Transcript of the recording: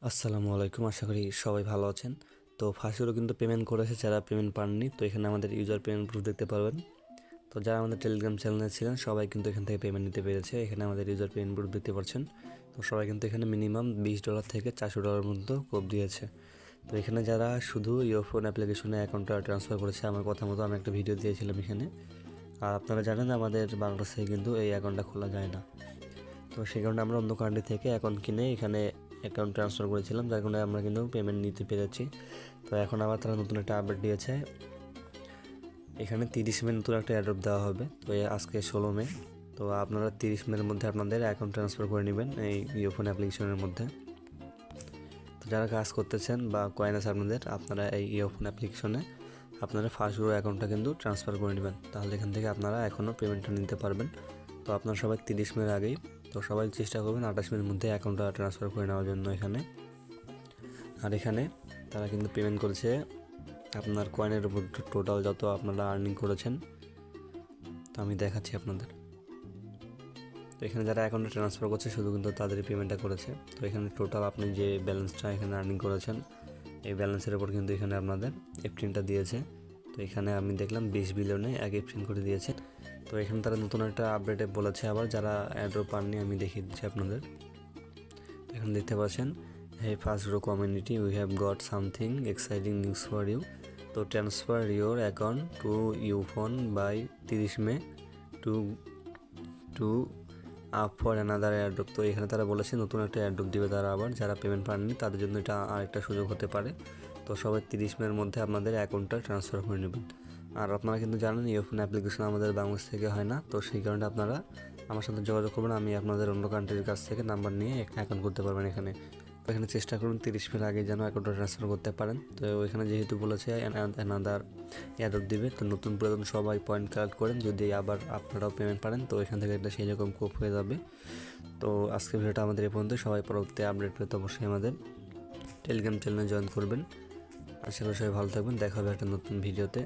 আসসালামু আলাইকুম, আশা করি সবাই ভালো আছেন। তো ফার্স্টগুলো কিন্তু পেমেন্ট করেছে, যারা পেমেন্ট পাননি তো এখানে আমাদের ইউজার পেমেন্ট প্রুফ দেখতে পারবেন। তো যারা আমাদের টেলিগ্রাম চ্যানেলে ছিলেন সবাই কিন্তু এখান থেকে পেমেন্ট নিতে পেরেছে। এখানে আমাদের ইউজার পেমেন্ট প্রুফ দেখতে পাচ্ছেন। তো সবাই কিন্তু এখানে মিনিমাম $20 থেকে $400 মতো কোপ দিয়েছে। তো এখানে যারা শুধু ইয়োফোন অ্যাপ্লিকেশনে অ্যাকাউন্টটা ট্রান্সফার করেছে, আমার কথা মতো আমি একটা ভিডিও দিয়েছিলাম এখানে। আর আপনারা জানেন আমাদের বাংলাদেশ থেকে কিন্তু এই অ্যাকাউন্টটা খোলা যায় না। তো সেই কারণে আমরা অন্য কান্ট্রি থেকে অ্যাকাউন্ট কিনে এখানে অ্যাকাউন্ট ট্রান্সফার করেছিলাম, যার কারণে আমরা কিন্তু পেমেন্ট নিতে পেরেছি। তো এখন আবার তারা নতুন একটা আপডেট দিয়েছে, এখানে 30 মে নতুন একটা অ্যাড্রপ দেওয়া হবে। তো আজকে 16 মে। তো আপনারা 30 মের মধ্যে আপনাদের অ্যাকাউন্ট ট্রান্সফার করে নেবেন এই ইয়োফোন অ্যাপ্লিকেশনের মধ্যে। তো যারা কাজ করতেছেন বা কয়েন আছে আপনাদের, আপনারা এই ইয়োফোন অ্যাপ্লিকেশনে আপনারা ফার্স্টগুলো অ্যাকাউন্টটা কিন্তু ট্রান্সফার করে নেবেন, তাহলে এখান থেকে আপনারা এখনও পেমেন্টটা নিতে পারবেন। তো আপনারা সবাই 30 মের আগেই, তো সবাই চেষ্টা করবেন 28 মিনিটের মধ্যে অ্যাকাউন্টটা ট্রান্সফার করে নেওয়ার জন্য এখানে। আর এখানে তারা কিন্তু পেমেন্ট করেছে আপনার কয়েনের উপর, টোটাল যত আপনারা আর্নিং করেছেন। তো আমি দেখাচ্ছি আপনাদের। তো এখানে যারা অ্যাকাউন্টে ট্রান্সফার করছে শুধু কিন্তু তাদেরই পেমেন্টটা করেছে। তো এখানে টোটাল আপনি যে ব্যালেন্সটা এখানে আর্নিং করেছেন, এই ব্যালেন্সের উপর কিন্তু এখানে আপনাদের এফটিনটা দিয়েছে। তো এখানে আমি দেখলাম 20 বিলিয়নে এক এফটিন করে দিয়েছে। তো এখানে তারা নতুন একটা আপডেটে বলেছে আবার, যারা অ্যাড্রপ পাননি আমি দেখিয়ে দিচ্ছি আপনাদের। তো এখানে দেখতে পাচ্ছেন, hey first grow community, we have got something exciting news for you. তো transfer your account to Ufone by 30 May to to up for another airdrop. তো এখানে তারা বলেছে নতুন একটা এয়ারড্রপ দিবে তারা আবার, যারা পেমেন্ট পাননি তাদের জন্য এটা আরেকটা সুযোগ হতে পারে। তো সবাই 30 মের মধ্যে আপনাদের অ্যাকাউন্টটা ট্রান্সফার করে নেবেন। আর আপনারা কিন্তু জানেন ইয়োফোন অ্যাপ্লিকেশন আমাদের বাংলাদেশ থেকে হয় না, তো সেই কারণে আপনারা আমার সাথে যোগাযোগ করবেন, আমি আপনাদের অন্য কান্ট্রির কাছ থেকে নাম্বার নিয়ে অ্যাকাউন্ট করতে পারবেন এখানে। তো এখানে চেষ্টা করুন 30 মিনিট আগে যেন অ্যাকাউন্টটা ট্রান্সফার করতে পারেন। তো ওইখানে যেহেতু বলেছে অ্যানাদার এয়ারড্রপ দিবে, তো নতুন পুরাতন সবাই পয়েন্ট কালেক্ট করেন, যদি আবার আপনারাও পেমেন্ট পারেন তো এখান থেকে একটা সেই রকম কোপ হয়ে যাবে। তো আজকে ভিডিওটা আমাদের এই পর্যন্ত। সবাই পরবর্তী আপডেট পেতে অবশ্যই আমাদের টেলিগ্রাম চ্যানেলে জয়েন করবেন। আশা করি সবাই ভালো থাকবেন, দেখা হবে একটা নতুন ভিডিওতে।